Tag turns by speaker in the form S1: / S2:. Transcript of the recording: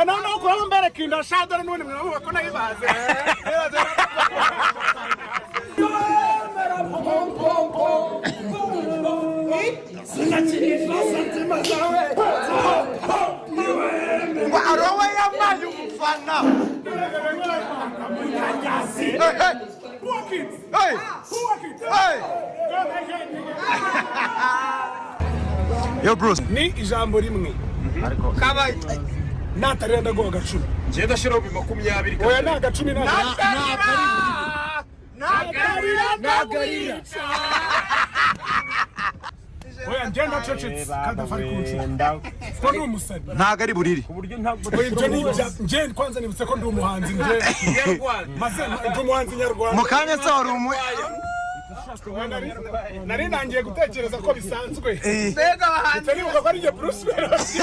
S1: no ko mbere kinda shadora none mwe ko nayibaze Arowe yamaye umufana. Hey! Hey! Yo Bruce, ni ijambo rimwe. Ariko kabaye natarenda go gacumi. Je ndashira mu 20. Oya na gacumi na. Nagarira. Oya ngenda cecetse kadafari kuncu. Ko ndi umusabi. Ntago ari buriri. Kuburyo ntabwo ibyo ni nje kwanza nibutse ko ndi umuhanzi nje nyarwanda. Maze ndi umuhanzi nyarwanda. Mukanya se wari umu nari nangiye gutekereza ko bisanzwe. Mbega abahanzi. Tari uko ari Bruce Melody.